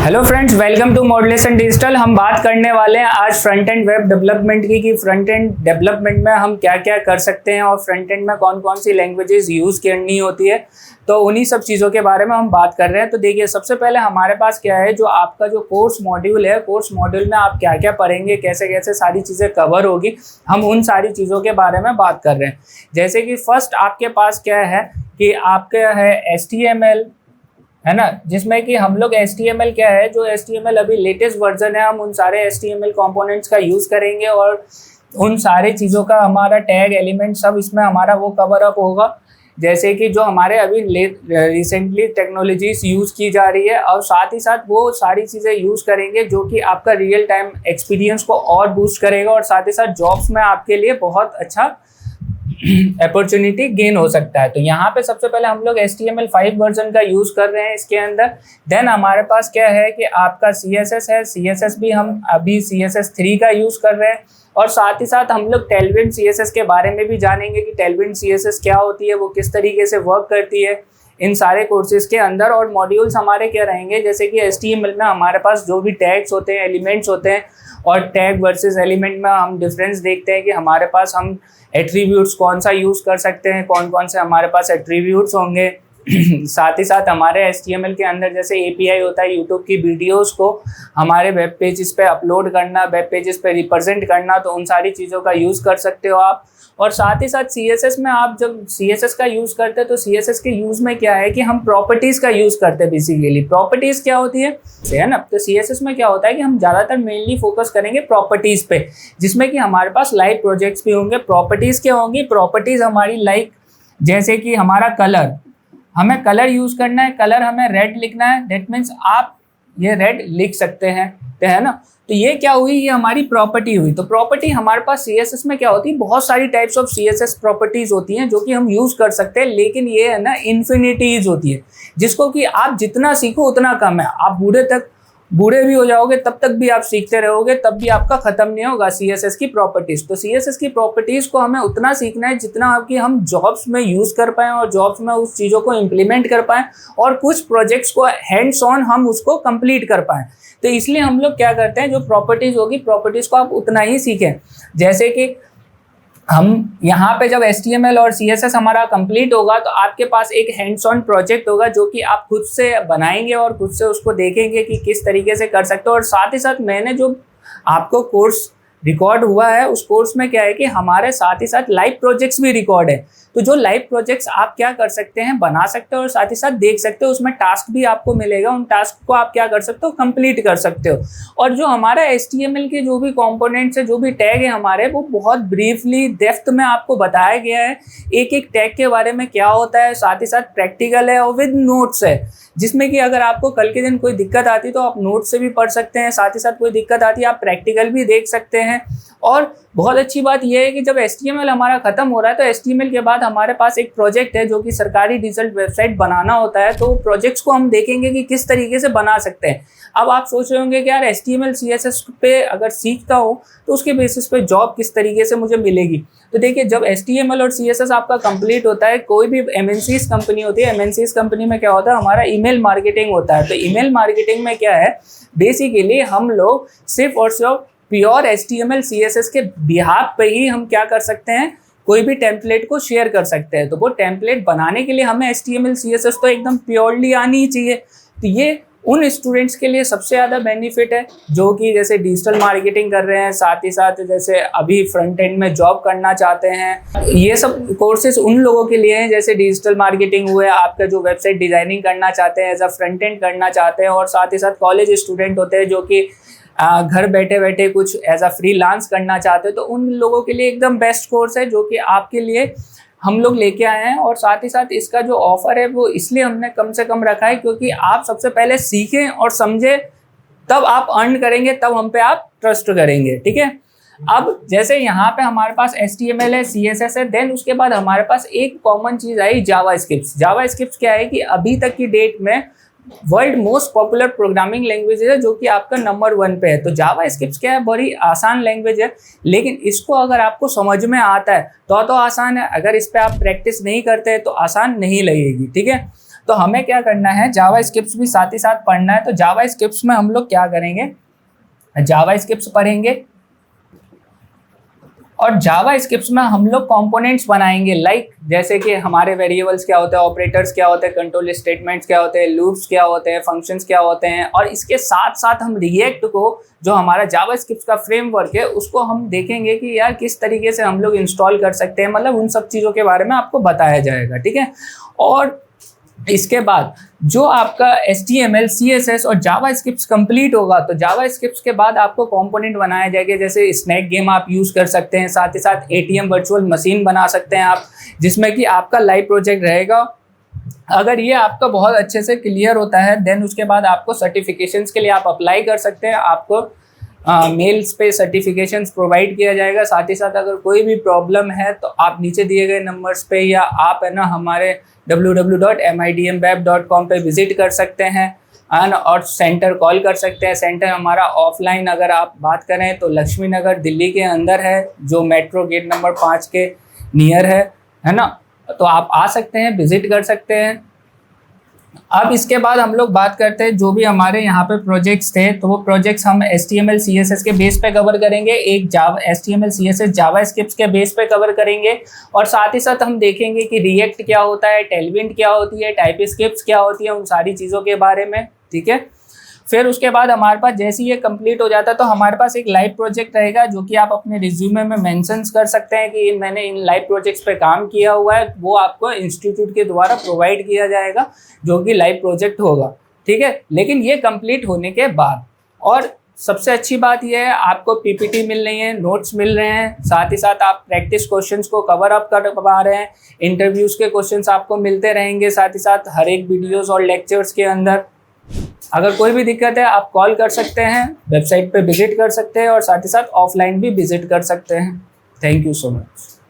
Hello friends, welcome to modulation digital. हम बात करने वाले हैं आज फ्रंट एंड वेब डेवलपमेंट की कि फ्रंट एंड डेवलपमेंट में हम क्या क्या कर सकते हैं और फ्रंट एंड में कौन कौन सी लैंग्वेजेस यूज़ करनी होती है। तो उन्हीं सब चीज़ों के बारे में हम बात कर रहे हैं। तो देखिए, सबसे पहले हमारे पास क्या है, जो आपका जो कोर्स मॉड्यूल है, कोर्स मॉड्यूल में आप क्या क्या पढ़ेंगे, कैसे कैसे सारी चीज़ें कवर होगी, हम उन सारी चीज़ों के बारे में बात कर रहे हैं। जैसे कि फर्स्ट आपके पास क्या है कि आपका है HTML, है ना, जिसमें कि हम लोग HTML क्या है, जो HTML अभी लेटेस्ट वर्जन है, हम उन सारे HTML कंपोनेंट्स का यूज़ करेंगे और उन सारे चीज़ों का हमारा टैग एलिमेंट सब इसमें हमारा वो कवर अप होगा। जैसे कि जो हमारे अभी रिसेंटली टेक्नोलॉजीज यूज़ की जा रही है, और साथ ही साथ वो सारी चीज़ें यूज़ करेंगे जो कि आपका रियल टाइम एक्सपीरियंस को और बूस्ट करेगा और साथ ही साथ जॉब्स में आपके लिए बहुत अच्छा अपॉर्चुनिटी गेन हो सकता है। तो यहाँ पे सबसे पहले हम लोग HTML5 वर्जन का यूज़ कर रहे हैं इसके अंदर। देन हमारे पास क्या है कि आपका CSS है, CSS भी हम अभी CSS3 का यूज़ कर रहे हैं। और साथ ही साथ हम लोग टेलविंड CSS के बारे में भी जानेंगे कि टेलविंड CSS क्या होती है, वो किस तरीके से वर्क करती है इन सारे कोर्सेज के अंदर। और मॉड्यूल्स हमारे क्या रहेंगे, जैसे कि HTML में हमारे पास जो भी टैग्स होते हैं, एलिमेंट्स होते हैं, और टैग वर्सेस एलिमेंट में हम डिफरेंस देखते हैं कि हमारे पास हम एट्रीब्यूट्स कौन सा यूज़ कर सकते हैं, कौन कौन से हमारे पास एट्रीब्यूट्स होंगे। साथ ही साथ हमारे HTML के अंदर जैसे API होता है यूट्यूब की वीडियोस को हमारे वेब पेजेस पे अपलोड करना, वेब पेजेस पे रिप्रेजेंट करना, तो उन सारी चीज़ों का यूज़ कर सकते हो आप। और साथ ही साथ CSS में आप जब CSS का यूज़ करते हैं तो CSS के यूज़ में क्या है कि हम प्रॉपर्टीज़ का यूज़ करते हैं। बेसिकली प्रॉपर्टीज़ क्या होती है ना, तो CSS में क्या होता है कि हम ज़्यादातर मेनली फोकस करेंगे प्रॉपर्टीज़ पे, जिसमें कि हमारे पास लाइव प्रोजेक्ट्स भी होंगे। प्रॉपर्टीज़ क्या होंगी, प्रॉपर्टीज़ हमारी लाइक जैसे कि हमारा कलर, हमें कलर यूज़ करना है, कलर हमें रेड लिखना है, दैट मीन्स आप ये रेड लिख सकते हैं, तो है ना। तो ये क्या हुई, ये हमारी प्रॉपर्टी हुई। तो प्रॉपर्टी हमारे पास CSS में क्या होती है, बहुत सारी टाइप्स ऑफ CSS प्रॉपर्टीज होती हैं जो कि हम यूज़ कर सकते हैं, लेकिन ये है ना इन्फिनिटीज होती है, जिसको कि आप जितना सीखो उतना कम है। आप बूढ़े भी हो जाओगे तब तक भी आप सीखते रहोगे, तब भी आपका ख़त्म नहीं होगा CSS की प्रॉपर्टीज़। तो CSS की प्रॉपर्टीज़ को हमें उतना सीखना है जितना आपकी हम जॉब्स में यूज़ कर पाएँ और जॉब्स में उस चीज़ों को इम्प्लीमेंट कर पाएँ और कुछ प्रोजेक्ट्स को हैंड्स ऑन हम उसको कंप्लीट कर पाएँ। तो इसलिए हम लोग क्या करते हैं, जो प्रॉपर्टीज़ होगी प्रॉपर्टीज़ को आप उतना ही सीखें। जैसे कि हम यहाँ पे जब HTML और CSS हमारा कंप्लीट होगा तो आपके पास एक हैंड्स ऑन प्रोजेक्ट होगा जो कि आप खुद से बनाएंगे और खुद से उसको देखेंगे कि किस तरीके से कर सकते हो। और साथ ही साथ मैंने जो आपको कोर्स रिकॉर्ड हुआ है, उस कोर्स में क्या है कि हमारे साथ ही साथ लाइव प्रोजेक्ट्स भी रिकॉर्ड है। तो जो लाइव प्रोजेक्ट्स आप क्या कर सकते हैं, बना सकते हो और साथ ही साथ देख सकते हो, उसमें टास्क भी आपको मिलेगा, उन टास्क को आप क्या कर सकते हो, कंप्लीट कर सकते हो। और जो हमारा HTML के जो भी कंपोनेंट्स है, जो भी टैग है हमारे, वो बहुत ब्रीफली डेप्थ में आपको बताया गया है, एक एक टैग के बारे में क्या होता है। साथ ही साथ प्रैक्टिकल है और विद नोट्स है, जिसमें कि अगर आपको कल के दिन कोई दिक्कत आती है तो आप नोट से भी पढ़ सकते हैं, साथ ही साथ कोई दिक्कत आती है आप प्रैक्टिकल भी देख सकते हैं। और बहुत अच्छी बात यह है कि जब HTML हमारा खत्म हो रहा है तो HTML के बाद हमारे पास एक प्रोजेक्ट है जो कि सरकारी डिजिटल वेबसाइट बनाना होता है। तो प्रोजेक्ट्स को हम देखेंगे कि किस तरीके से बना सकते हैं। अब आप सोच रहे होंगे कि यार HTML CSS पे अगर सीखता हो तो उसके बेसिस पे जॉब किस तरीके से मुझे मिलेगी। तो देखिए, जब HTML और CSS आपका कंप्लीट होता है, कोई भी MNCs कंपनी होती है, MNCs कंपनी में क्या होता है, हमारा ईमेल मार्केटिंग होता है। तो ईमेल मार्केटिंग में क्या है, बेसिकली हम लोग सिर्फ और सिर्फ प्योर HTML CSS के बिहाफ पे ही हम क्या कर सकते हैं, कोई भी टेम्पलेट को शेयर कर सकते हैं। तो वो टेम्पलेट बनाने के लिए हमें HTML CSS तो एकदम प्योरली आनी ही चाहिए। तो ये उन स्टूडेंट्स के लिए सबसे ज़्यादा बेनिफिट है जो कि जैसे डिजिटल मार्केटिंग कर रहे हैं, साथ ही साथ जैसे अभी फ्रंट एंड में जॉब करना चाहते हैं। ये सब कोर्सेज उन लोगों के लिए हैं जैसे डिजिटल मार्केटिंग हुए, आपका जो वेबसाइट डिज़ाइनिंग करना चाहते हैं, एज अ फ्रंट एंड करना चाहते हैं, और साथ ही साथ कॉलेज स्टूडेंट होते हैं जो कि घर बैठे बैठे कुछ एज अ फ्रीलांस करना चाहते हो। तो उन लोगों के लिए एकदम बेस्ट कोर्स है जो कि आपके लिए हम लोग लेके आए हैं। और साथ ही साथ इसका जो ऑफर है वो इसलिए हमने कम से कम रखा है क्योंकि आप सबसे पहले सीखें और समझें, तब आप अर्न करेंगे, तब हम पे आप ट्रस्ट करेंगे, ठीक है। अब जैसे यहाँ पे हमारे पास HTML है, CSS है, देन उसके बाद हमारे पास एक कॉमन चीज़ आई जावास्क्रिप्ट। जावास्क्रिप्ट क्या है कि अभी तक की डेट में world most popular programming language है जो कि आपका नंबर 1 पे है। तो जावास्क्रिप्ट क्या है, बड़ी आसान लैंग्वेज है, लेकिन इसको अगर आपको समझ में आता है तो आसान है, अगर इस पर आप प्रैक्टिस नहीं करते हैं तो आसान नहीं लगेगी, ठीक है। तो हमें क्या करना है, जावा स्क्रिप्ट्स भी साथ ही साथ पढ़ना है। तो जावा स्क्रिप्ट्स में हम लोग क्या करेंगे, जावा स्क्रिप्ट्स पढ़ेंगे और जावा स्क्रिप्ट्स में हम लोग कंपोनेंट्स बनाएंगे, लाइक जैसे कि हमारे वेरिएबल्स क्या होते हैं, ऑपरेटर्स क्या होते हैं, कंट्रोल स्टेटमेंट्स क्या होते हैं, लूप्स क्या होते हैं, फंक्शंस क्या होते हैं। और इसके साथ साथ हम रिएक्ट को, जो हमारा जावा स्क्रिप्ट्स का फ्रेमवर्क है, उसको हम देखेंगे कि यार किस तरीके से हम लोग इंस्टॉल कर सकते हैं, मतलब उन सब चीज़ों के बारे में आपको बताया जाएगा, ठीक है। और इसके बाद जो आपका HTML, CSS और जावा स्क्रिप्ट्स कंप्लीट होगा, तो जावा स्क्रिप्ट्स के बाद आपको कंपोनेंट बनाए जाएंगे, जैसे स्नैक गेम आप यूज़ कर सकते हैं, साथ ही साथ ATM वर्चुअल मशीन बना सकते हैं आप, जिसमें कि आपका लाइव प्रोजेक्ट रहेगा। अगर ये आपका बहुत अच्छे से क्लियर होता है, देन उसके बाद आपको सर्टिफिकेशंस के लिए आप अप्लाई कर सकते हैं, आपको मेल्स पे सर्टिफिकेशंस प्रोवाइड किया जाएगा। साथ ही साथ अगर कोई भी प्रॉब्लम है तो आप नीचे दिए गए नंबर्स पे, या आप है ना हमारे www.midmweb.com पे विजिट कर सकते हैं और सेंटर कॉल कर सकते हैं। सेंटर हमारा ऑफलाइन अगर आप बात करें तो लक्ष्मी नगर दिल्ली के अंदर है, जो मेट्रो गेट नंबर 5 के नियर है ना। तो आप आ सकते हैं, विजिट कर सकते हैं। अब इसके बाद हम लोग बात करते हैं जो भी हमारे यहाँ पे प्रोजेक्ट्स थे, तो वो प्रोजेक्ट्स हम HTML CSS के बेस पे कवर करेंगे, एक जावा HTML CSS जावा स्क्रिप्ट्स के बेस पे कवर करेंगे, और साथ ही साथ हम देखेंगे कि रिएक्ट क्या होता है, टेलविंड क्या होती है, टाइप स्क्रिप्ट्स क्या होती है, उन सारी चीज़ों के बारे में, ठीक है। फिर उसके बाद हमारे पास जैसे ये कंप्लीट हो जाता है तो हमारे पास एक लाइव प्रोजेक्ट रहेगा, जो कि आप अपने रिज्यूमे में मेंशंस कर सकते हैं कि मैंने इन लाइव प्रोजेक्ट्स पे काम किया हुआ है। वो आपको इंस्टीट्यूट के द्वारा प्रोवाइड किया जाएगा, जो कि लाइव प्रोजेक्ट होगा, ठीक है। लेकिन ये कंप्लीट होने के बाद, और सबसे अच्छी बात यह है, आपको PPT मिल रही है, नोट्स मिल रहे हैं, साथ ही साथ आप प्रैक्टिस क्वेश्चंस को कवर अप कर पा रहे हैं, इंटरव्यूज के क्वेश्चंस आपको मिलते रहेंगे, साथ ही साथ हर एक वीडियोज़ और लेक्चर्स के अंदर। अगर कोई भी दिक्कत है आप कॉल कर सकते हैं, वेबसाइट पे विजिट कर सकते हैं, और साथ ही साथ ऑफलाइन भी विजिट कर सकते हैं। Thank you so much.